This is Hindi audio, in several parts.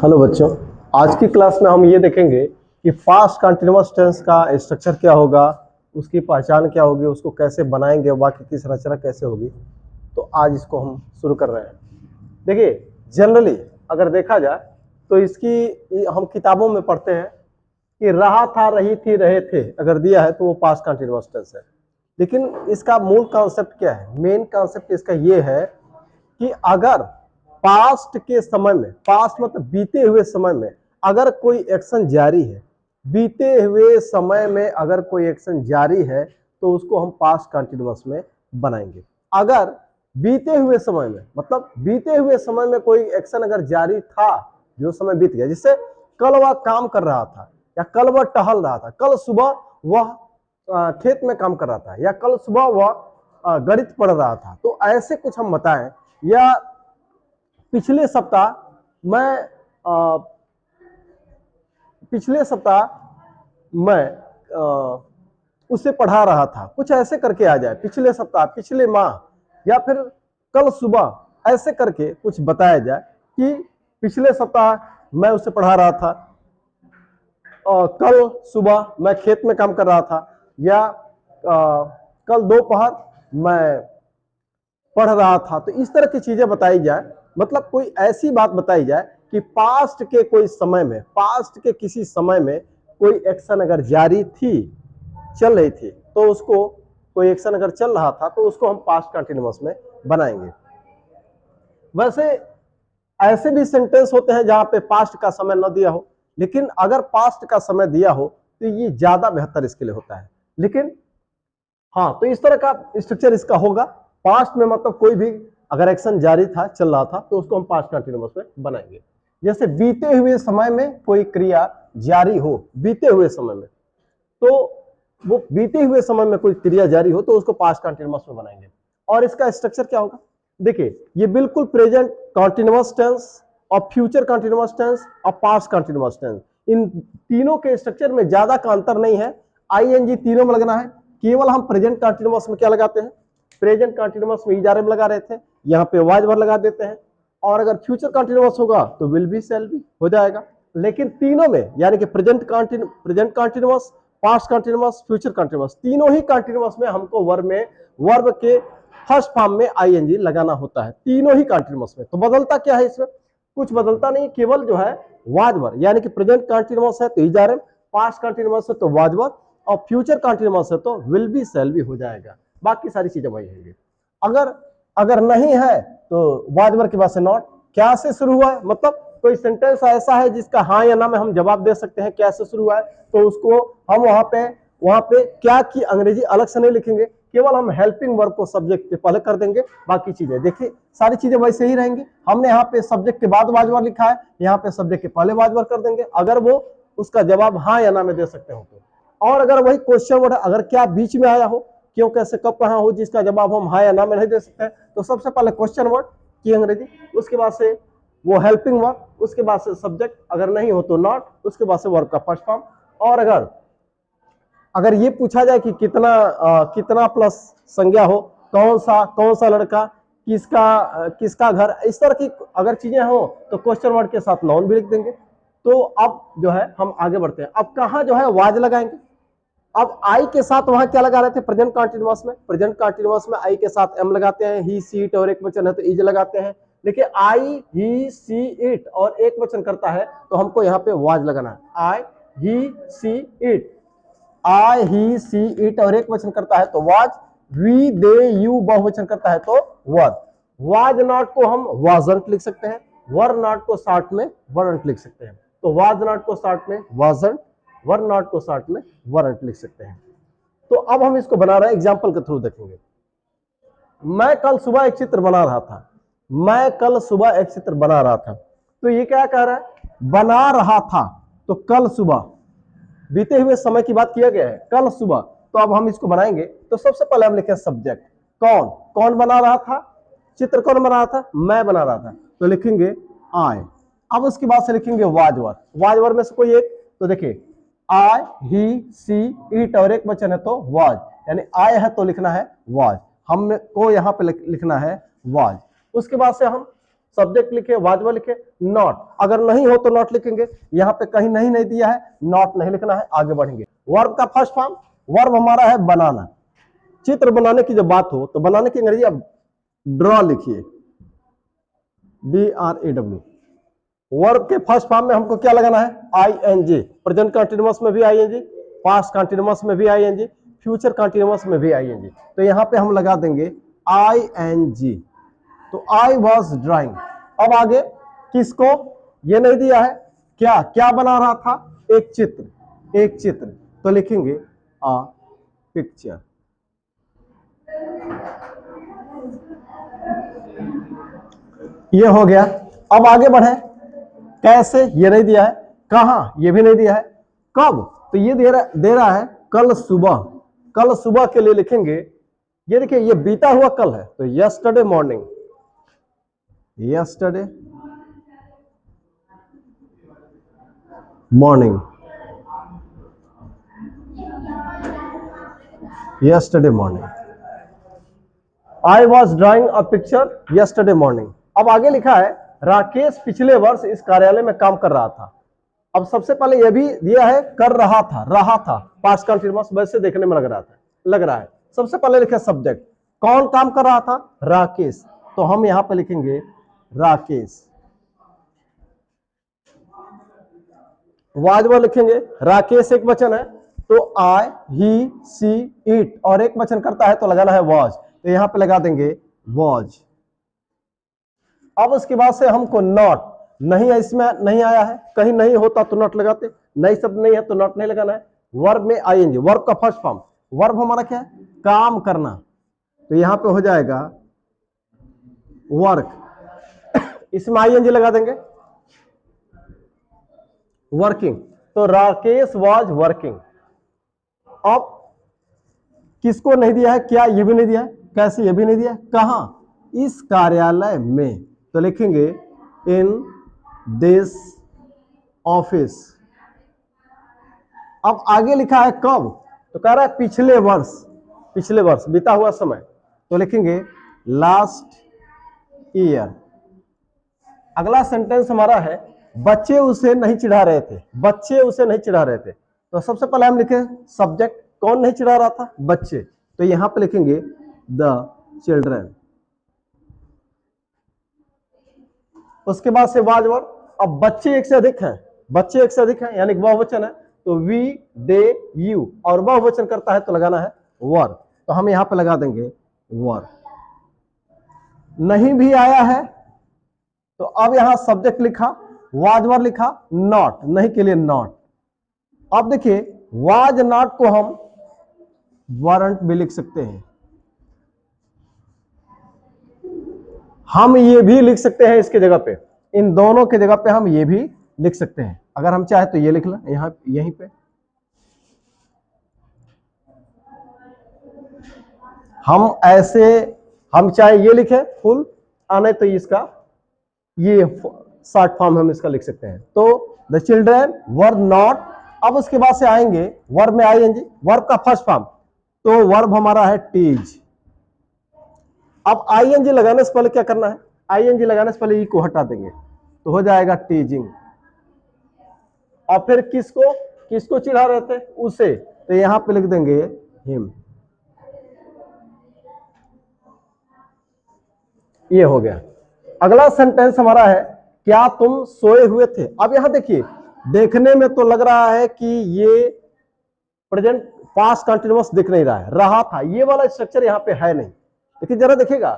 हेलो बच्चों, आज की क्लास में हम ये देखेंगे कि पास्ट कंटिन्यूअस टेंस का स्ट्रक्चर क्या होगा, उसकी पहचान क्या होगी, उसको कैसे बनाएंगे, वाक्य की संरचना कैसे होगी। तो आज इसको हम शुरू कर रहे हैं। देखिए, जनरली अगर देखा जाए तो इसकी हम किताबों में पढ़ते हैं कि रहा था, रही थी, रहे थे, अगर दिया है तो वो पास्ट कंटिन्यूअस टेंस है। लेकिन इसका मूल कॉन्सेप्ट क्या है? मेन कॉन्सेप्ट इसका ये है कि अगर पास्ट के समय में, पास्ट मतलब बीते हुए समय में अगर कोई एक्शन जारी है, बीते हुए समय में अगर कोई एक्शन जारी है तो उसको हम पास्ट कंटिन्यूअस में बनाएंगे। अगर बीते हुए समय में मतलब बीते हुए समय में कोई एक्शन अगर जारी था, जो समय बीत गया, जिससे कल वह काम कर रहा था, या कल वह टहल रहा था, कल सुबह वह खेत में काम कर रहा था, या कल सुबह वह गणित पढ़ रहा था, तो ऐसे कुछ हम बताएं। या पिछले सप्ताह मैं उसे पढ़ा रहा था, कुछ ऐसे करके आ जाए, पिछले सप्ताह, पिछले माह, या फिर कल सुबह, ऐसे करके कुछ बताया जाए कि पिछले सप्ताह मैं उसे पढ़ा रहा था, कल सुबह मैं खेत में काम कर रहा था, या कल दोपहर मैं पढ़ रहा था। तो इस तरह की चीजें बताई जाए, मतलब कोई ऐसी बात बताई जाए कि पास्ट के कोई समय में, पास्ट के किसी समय में कोई एक्शन अगर जारी थी, चल रही थी, तो उसको, कोई एक्शन अगर चल रहा था तो उसको हम पास्ट कंटिन्यूअस में बनाएंगे। वैसे ऐसे भी सेंटेंस होते हैं जहां पे पास्ट का समय न दिया हो, लेकिन अगर पास्ट का समय दिया हो तो ये ज्यादा बेहतर इसके लिए होता है। लेकिन हाँ, तो इस तरह का स्ट्रक्चर इसका होगा। पास्ट में मतलब कोई भी अगर एक्शन जारी था, चल रहा था, तो उसको हम पास्ट कंटिन्यूअस में बनाएंगे। जैसे बीते हुए समय में कोई क्रिया जारी हो, बीते हुए समय में, तो वो बीते हुए समय में कोई क्रिया जारी हो तो उसको पास्ट कंटिन्यूअस में बनाएंगे। और इसका स्ट्रक्चर क्या होगा? देखिए, ये बिल्कुल प्रेजेंट कंटिन्यूअस टेंस और फ्यूचर कंटिन्यूअस टेंस और पास्ट कंटिन्यूअस टेंस, इन तीनों के स्ट्रक्चर में ज्यादा का अंतर नहीं है। आईएनजी तीनों में लगना है। केवल हम प्रेजेंट कंटिन्यूअस में क्या लगाते हैं? प्रेजेंट कंटिन्यूअस में इजारे में लगा रहे थे, यहाँ पे वाज भर लगा देते हैं। और अगर फ्यूचर कंटिन्यूअस होगा तो विल बी, शैल बी हो जाएगा। लेकिन तीनों में, यानी कि present continuous, past continuous, future continuous, तीनों ही कंटिन्यूअस में हमको वर्ब के फर्स्ट फॉर्म में आईएनजी लगाना होता है, तीनों ही कंटिन्यूअस में। तो बदलता क्या है इसमें? कुछ बदलता नहीं, केवल जो है वाज भर, यानी कि प्रेजेंट कंटिन्यूअस है तो इजारे, पास्ट कंटिन्यूअस है तो वाज भर, और फ्यूचर कंटिन्यूअस है तो विल बी, शैल बी हो जाएगा। बाकी सारी चीजें वही होंगी। अगर नहीं है तो वाज भर के बाद से नॉट। क्या से शुरू हुआ है? मतलब कोई सेंटेंस ऐसा है जिसका हाँ या ना में हम जवाब दे सकते हैं, क्या से शुरू हुआ है, तो उसको हम वहां पे क्या की अंग्रेजी अलग से नहीं लिखेंगे, केवल हम हेल्पिंग वर्ब को सब्जेक्ट के पहले कर देंगे। बाकी चीजें देखिए, सारी चीजें वैसे ही रहेंगी। हमने यहाँ पे सब्जेक्ट के बाद वाज भर लिखा है, यहाँ पे सब्जेक्ट के पहले वाज भर कर देंगे, अगर वो उसका जवाब हाँ या ना में दे सकते हो तो। और अगर वही क्वेश्चन वर्ड अगर क्या बीच में आया हो, क्यों, कैसे, कब, कहां हो, जिसका जवाब हम हाँ या ना में नहीं दे सकते, तो सबसे पहले क्वेश्चन वर्ड की अंग्रेजी, उसके बाद से वो हेल्पिंग वर्ब, उसके बाद से सब्जेक्ट, अगर नहीं हो तो नॉट, उसके बाद से वर्ब का फर्स्ट फॉर्म। और अगर ये पूछा जाए कि कितना प्लस संज्ञा हो, कौन सा लड़का, किसका घर, इस तरह की अगर चीजें हो तो क्वेश्चन वर्ड के साथ नाउन भी लिख देंगे। तो अब जो है हम आगे बढ़ते हैं। अब कहां जो है वाज लगाएंगे? अब आई के साथ वहां क्या लगा रहे थे? प्रेजेंट कंटिन्यूअस में, प्रेजेंट कंटिन्यूअस में आई के साथ एम लगाते हैं, ही, सी, इट, और एक वचन है तो इज लगाते हैं। देखिए, आई, ही, सी, इट और एक वचन करता है तो हमको यहाँ पे वाज लगाना है। आई, ही, सी, it, I, he, C, it और एक वचन करता है तो वाज, वी, दे, यू बहुवचन करता है तो वर। वाज नॉट को हम वाजंट लिख सकते हैं, वर नॉट को शॉर्ट में वरंट लिख सकते हैं। तो वाज नॉट को शॉर्ट में वाजंट, वर नॉट को शॉर्ट में वरंट लिख सकते हैं। तो अब हम इसको बना रहे हैं, एग्जाम्पल के थ्रू देखेंगे। मैं कल सुबह एक चित्र बना रहा था, मैं कल सुबह एक चित्र बना रहा था, तो ये क्या कह रहा है? बना रहा था, तो कल सुबह, बीते हुए समय की बात किया गया है, कल सुबह। तो अब हम इसको बनाएंगे, तो सबसे पहले हम लिखे सब्जेक्ट, कौन बना रहा था, चित्र कौन बना रहा था? मैं बना रहा था, तो लिखेंगे आई। अब उसके बाद से लिखेंगे वाजवर में से कोई एक, तो देखिए आई, ही, सी, इट और एक वचन है तो वाज, यानी आय है तो लिखना है वाज, हमको यहाँ पे लिखना है वाज। उसके बाद से हम सब्जेक्ट लिखे, वाजवा लिखे, नॉट। अगर नहीं हो तो नॉट लिखेंगे, यहाँ पे कहीं नहीं दिया है, नॉट नहीं लिखना है, आगे बढ़ेंगे। वर्ब का फर्स्ट फॉर्म, वर्ब हमारा है बनाना। चित्र बनाने की जब बात हो तो बनाने की अंग्रेजी आप ड्रॉ लिखिए, DRAW। वर्ब के फर्स्ट फॉर्म में हमको क्या लगाना है, ING। प्रेजेंट कंटिन्यूअस में भी ING, पास्ट कंटिन्यूअस में भी ING, फ्यूचर कंटिन्यूअस में भी ING। तो यहाँ पे हम लगा देंगे ING। तो आई वॉज ड्राइंग। अब आगे किसको, ये नहीं दिया है, क्या क्या बना रहा था, एक चित्र, एक चित्र। तो लिखेंगे अ पिक्चर। ये हो गया। अब आगे बढ़े, कैसे, ये नहीं दिया है, कहां, ये भी नहीं दिया है, कब, तो ये दे रहा है कल सुबह। कल सुबह के लिए लिखेंगे, ये देखिए ये बीता हुआ कल है, तो yesterday morning, yesterday morning, yesterday morning. I was drawing a picture yesterday morning. अब आगे लिखा है राकेश पिछले वर्ष इस कार्यालय में काम कर रहा था। अब सबसे पहले यह भी दिया है कर रहा था, पास्ट कंटिन्यूअस, वैसे देखने में लग रहा है। सबसे पहले लिखा सब्जेक्ट, कौन काम कर रहा था, राकेश, तो हम यहां पे लिखेंगे राकेश। वाजवा लिखेंगे, राकेश एक वचन है तो आई, ही, सी, इट, और एक वचन करता है तो लगाना है वॉज, तो यहां पे लगा देंगे वॉज। अब उसके बाद से हमको नॉट, नहीं है इसमें, नहीं आया है, कहीं नहीं होता तो नॉट लगाते, नई शब्द नहीं है तो नॉट नहीं लगाना है। वर्ब में ING, वर्ब का फर्स्ट फॉर्म, वर्ब हमारा क्या है, काम करना, तो यहां पे हो जाएगा वर्क, इसमें ING लगा देंगे, वर्किंग, तो राकेश वॉज वर्किंग। अब किसको नहीं दिया है, क्या, ये भी नहीं दिया है, कैसे, ये भी नहीं दिया है, कहां, इस कार्यालय में, तो लिखेंगे इन दिस ऑफिस। अब आगे लिखा है कब, तो कह रहा है पिछले वर्ष, पिछले वर्ष, बीता हुआ समय, तो लिखेंगे लास्ट ईयर। अगला सेंटेंस हमारा है बच्चे उसे नहीं चिढ़ा रहे थे, बच्चे उसे नहीं चिढ़ा रहे थे, तो सबसे पहले हम लिखे सब्जेक्ट, कौन नहीं चिढ़ा रहा था, बच्चे, तो यहां पे लिखेंगे द चिल्ड्रन। उसके बाद से वाज वर्ब। अब बच्चे एक से अधिक हैं, बच्चे एक से अधिक हैं यानी बहुवचन है, तो वी, दे, यू, और बहुवचन करता है तो लगाना है वर, तो हम यहां पे लगा देंगे वर। नहीं भी आया है तो अब यहां सब्जेक्ट लिखा, वाज वर लिखा, नॉट, नहीं के लिए नॉट। अब देखिए वाज नॉट को हम वारंट भी लिख सकते हैं, हम ये भी लिख सकते हैं इसके जगह पे, इन दोनों के जगह पे हम ये भी लिख सकते हैं। अगर हम चाहे तो ये लिख लें यहां, यहीं पे हम ऐसे, हम चाहे ये लिखें फुल, आने तो इसका ये शॉर्ट फॉर्म हम इसका लिख सकते हैं। तो द चिल्ड्रन वर नॉट। अब उसके बाद से आएंगे वर्ब में ING, वर्ब का फर्स्ट फॉर्म, तो वर्ब हमारा है टीज। अब ING लगाने से पहले क्या करना है, ING लगाने से पहले ई को हटा देंगे तो हो जाएगा टीजिंग। और फिर किसको, किसको चिढ़ा रहे थे, उसे, तो यहां पे लिख देंगे हिम। ये हो गया। अगला सेंटेंस हमारा है क्या तुम सोए हुए थे। अब यहां देखिए, देखने में तो लग रहा है कि ये प्रेजेंट पास्ट कंटिन्यूअस दिख नहीं रहा है, रहा था, ये वाला स्ट्रक्चर यहां पे है नहीं, लेकिन जरा देखिएगा,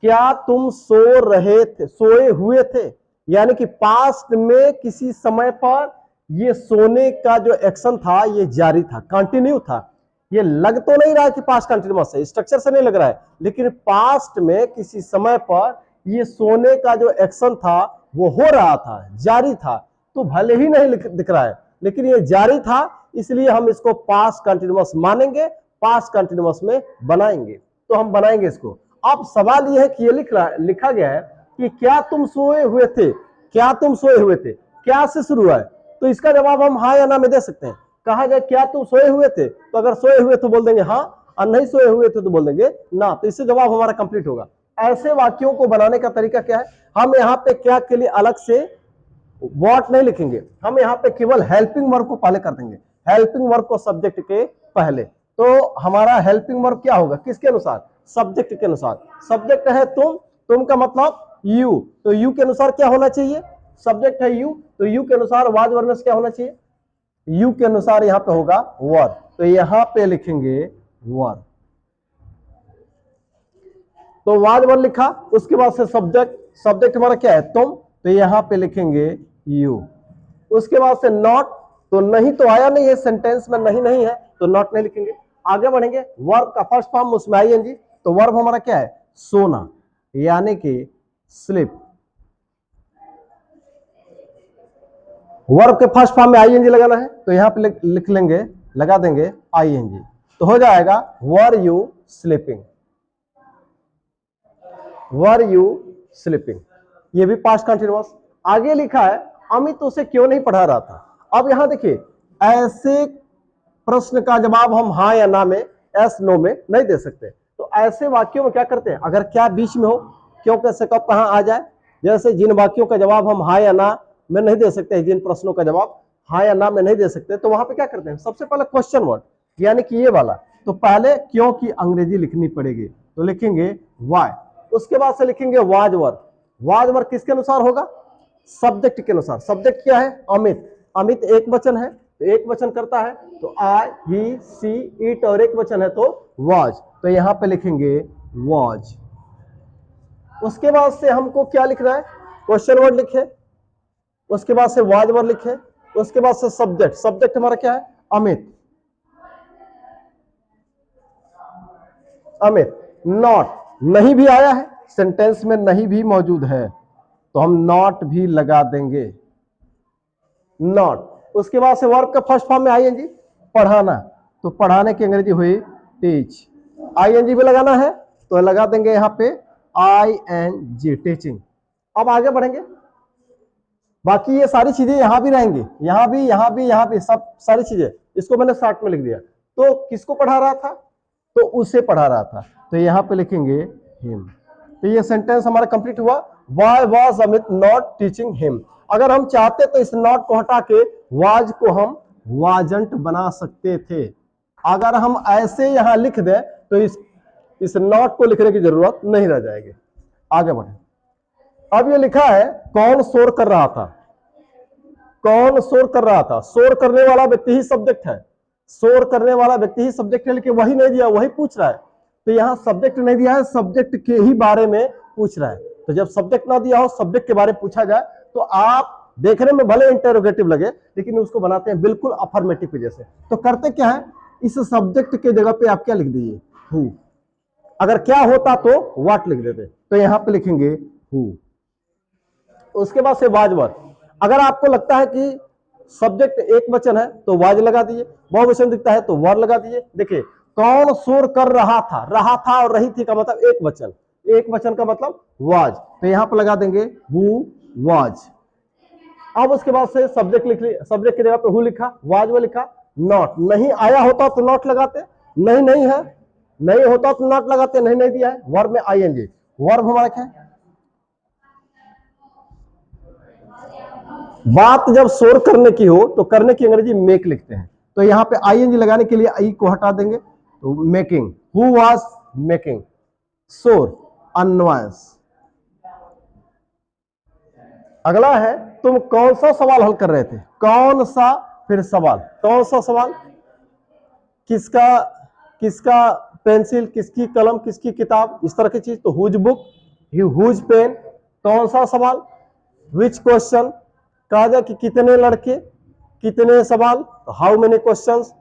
क्या तुम सो रहे थे, सोए हुए थे, यानी कि पास्ट में किसी समय पर ये सोने का जो एक्शन था ये जारी था, कंटिन्यू था। ये लग तो नहीं रहा है कि पास्ट कंटिन्यूअस है, स्ट्रक्चर से नहीं लग रहा है, लेकिन पास्ट में किसी समय पर ये सोने का जो एक्शन था वो हो रहा था, जारी था, तो भले ही नहीं दिख रहा है लेकिन ये जारी था, इसलिए हम इसको पास्ट कंटिन्यूअस मानेंगे, पास्ट कंटिन्यूअस में बनाएंगे, तो हम बनाएंगे इसको। अब सवाल यह है कि ये लिखा गया है कि क्या तुम सोए हुए थे, क्या तुम सोए हुए थे, क्या से शुरू हुआ है, तो इसका जवाब हम हाँ या ना में दे सकते हैं। कहा जाए क्या तुम सोए हुए थे, तो अगर सोए हुए तो बोल देंगे हाँ, और नहीं सोए हुए थे तो बोल देंगे ना, तो इससे जवाब हमारा कंप्लीट होगा। ऐसे वाक्यों को बनाने का तरीका क्या है, हम यहाँ पे क्या के लिए अलग से व्हाट नहीं लिखेंगे, हम यहाँ पे केवल हेल्पिंग वर्ब को पहले कर देंगे, हेल्पिंग वर्ब को सब्जेक्ट के पहले। तो हमारा हेल्पिंग वर्ब क्या होगा, किसके अनुसार, सब्जेक्ट के अनुसार। सब्जेक्ट है तुम का मतलब यू, तो यू के अनुसार क्या होना चाहिए, सब्जेक्ट है यू, तो यू के अनुसार वाज वर्ब में क्या होना चाहिए, यू के अनुसार यहाँ पे होगा वर, तो यहाँ पे लिखेंगे वर। तो वाज वर्ब लिखा, उसके बाद से सब्जेक्ट हमारा क्या है तुम, तो यहाँ पे लिखेंगे यू। उसके बाद से नॉट, तो नहीं तो आया नहीं है सेंटेंस में, नहीं है तो नॉट नहीं लिखेंगे। आगे बढ़ेंगे, वर्ब का फर्स्ट फॉर्म उसमें आईएनजी, तो वर्ब हमारा क्या है सोना, यानी कि स्लिप। वर्ब के फर्स्ट फॉर्म में आईएनजी लगाना है, तो यहां पे लिख लेंगे, लगा देंगे आईएनजी, तो हो जाएगा were you sleeping, were you sleeping. ये भी पास्ट कंटिन्यूअस। आगे लिखा है अमित उसे क्यों नहीं पढ़ा रहा था। अब यहां देखिए, ऐसे प्रश्न का जवाब हम हाँ या ना में, एस नो में नहीं दे सकते, तो ऐसे वाक्यों में क्या करते हैं, अगर क्या बीच में हो, क्यों कैसे कब कहां आ जाए, जैसे जिन वाक्यों का जवाब हम हाँ या ना में नहीं दे सकते, जिन प्रश्नों का जवाब हाँ या ना में नहीं दे सकते, तो वहां पे क्या करते हैं, सबसे पहले क्वेश्चन वर्ड, यानी कि ये वाला, तो पहले क्यों की अंग्रेजी लिखनी पड़ेगी, तो लिखेंगे वाई। उसके बाद से लिखेंगे वाज वर्ब। वाज वर्ब किसके अनुसार होगा, सब्जेक्ट के अनुसार। सब्जेक्ट क्या है अमित, अमित एक वचन है, तो एक वचन करता है, तो आई ही सी इट, और एक वचन है तो वाज, तो यहां पे लिखेंगे वाज। उसके बाद से हमको क्या लिखना है, क्वेश्चन वर्ड लिखे, उसके बाद से वाज वर्ड लिखे, उसके बाद से सब्जेक्ट, सब्जेक्ट हमारा क्या है अमित, अमित। नॉट, नहीं भी आया है सेंटेंस में, नहीं भी मौजूद है, तो हम नॉट भी लगा देंगे, नॉट। उसके बाद से वर्ब का फर्स्ट फॉर्म में आईएनजी, पढ़ाना, तो पढ़ाने की अंग्रेजी हुई टीच, आईएनजी भी लगाना है तो लगा देंगे यहाँ पे आईएनजी, टीचिंग। अब आगे बढ़ेंगे, बाकी ये सारी चीजें यहां भी रहेंगी, यहां भी सब सारी चीजें, इसको मैंने शॉर्ट में लिख दिया। तो किसको पढ़ा रहा था, तो उसे पढ़ा रहा था, तो यहां पे लिखेंगे हिम। तो ये सेंटेंस हमारा कंप्लीट हुआ, why was Amit not teaching him. अगर हम चाहते तो इस नॉट को हटा के वाज को हम वाजंट बना सकते थे। अगर हम ऐसे यहां लिख दें तो इस नॉट को लिखने की जरूरत नहीं रह जाएगी। आगे बढ़े, अब ये लिखा है कौन शोर कर रहा था, कौन शोर कर रहा था, शोर करने वाला व्यक्ति ही सब्जेक्ट है, शोर करने वाला व्यक्ति ही सब्जेक्ट है, लेकिन वही नहीं दिया, वही पूछ रहा है, तो यहां सब्जेक्ट नहीं दिया है, सब्जेक्ट के ही बारे में पूछ रहा है। तो जब सब्जेक्ट ना दिया हो, सब्जेक्ट के बारे में पूछा जाए, तो आप देखने में भले इंटरोगेटिव लगे, लेकिन उसको बनाते हैं बिल्कुल अफर्मेटिव के जैसे। तो करते क्या है, इस सब्जेक्ट के जगह पे आप क्या लिख दीजिए हु, अगर क्या होता तो व्हाट लिख देते, तो यहां पे लिखेंगे हु। उसके बाद से वाज वर्ब, अगर आपको लगता है कि सब्जेक्ट एक वचन है तो वाज लगा दीजिए, बहुवचन दिखता है तो वर लगा दीजिए। देखिए कौन शोर कर रहा था और रही थी का मतलब एक वचन, एक वचन का मतलब वाज, तो यहां पर लगा देंगे हु वाज। अब उसके बाद से सब्जेक्ट लिख लिया, सब्जेक्ट की जगह पे हु लिखा, वाज में लिखा, नॉट, नहीं आया होता तो नॉट लगाते, नहीं है, नहीं होता तो नॉट लगाते, नहीं दिया है, वर्ब में आईएनजी। वर्ब हमारा क्या है, बात जब शोर करने की हो तो करने की अंग्रेजी मेक लिखते हैं, तो यहां पे आईएनजी लगाने के लिए आई को हटा देंगे, तो मेकिंग, हु वाज मेकिंग शोर, अननॉइस। अगला है तुम कौन सा सवाल हल कर रहे थे, कौन सा, फिर सवाल, कौन सा सवाल, किसका, किसका पेंसिल, किसकी कलम, किसकी किताब, इस तरह की चीज, तो हुज बुक, हुज पेन, कौन सा सवाल, विच क्वेश्चन, कहा जाए कि कितने लड़के, कितने सवाल, हाउ मेनी क्वेश्चंस,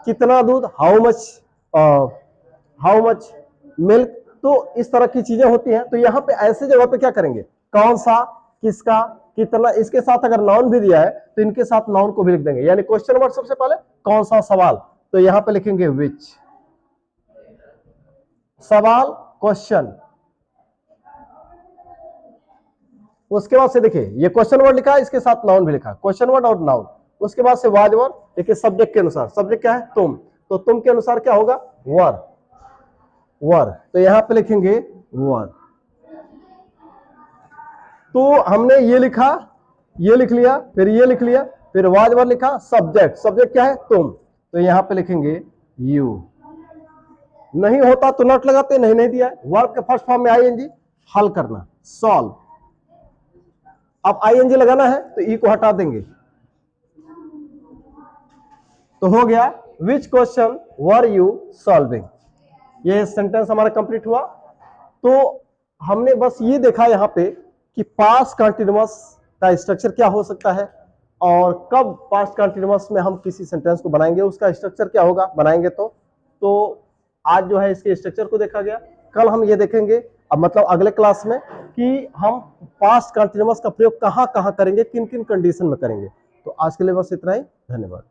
कितना दूध, हाउ मच मिल्क, तो इस तरह की चीजें होती हैं। तो यहाँ पे ऐसे जगह पे क्या करेंगे, कौन सा, किसका, कितना, इसके साथ अगर नाउन भी दिया है तो इनके साथ नाउन को भी लिख देंगे, यानी क्वेश्चन वर्ड सबसे पहले कौन सा सवाल, तो यहाँ पे लिखेंगे विच, सवाल क्वेश्चन। उसके बाद से देखिए ये क्वेश्चन वर्ड लिखा है, इसके साथ नाउन भी लिखा है, क्वेश्चन वर्ड और नाउन। उसके बाद से वाज वर्ड, देखिए सब्जेक्ट के अनुसार, सब्जेक्ट क्या है तुम, तो तुम के अनुसार क्या होगा वर, वर, तो यहां पे लिखेंगे वर। तो हमने ये लिखा, ये लिख लिया, फिर ये लिख लिया, फिर वाज वर लिखा, सब्जेक्ट, सब्जेक्ट क्या है तुम, तो यहां पे लिखेंगे यू। नहीं होता तो नॉट लगाते, नहीं दिया है। वर्ब के फर्स्ट फॉर्म में आईएनजी, हल करना, सॉल्व। अब आईएनजी लगाना है तो ई को हटा देंगे, तो हो गया which question were you solving. ये सेंटेंस हमारा कंप्लीट हुआ। तो हमने बस ये देखा यहां पे कि पास्ट कंटीन्यूअस का स्ट्रक्चर क्या हो सकता है, और कब पास्ट कंटीन्यूअस में हम किसी सेंटेंस को बनाएंगे, उसका स्ट्रक्चर क्या होगा बनाएंगे। तो आज जो है इसके स्ट्रक्चर को देखा गया। कल हम ये देखेंगे, अब मतलब अगले क्लास में, कि हम पास्ट कंटीन्यूअस का प्रयोग कहां कहां करेंगे, किन किन कंडीशन में करेंगे। तो आज के लिए बस इतना ही, धन्यवाद।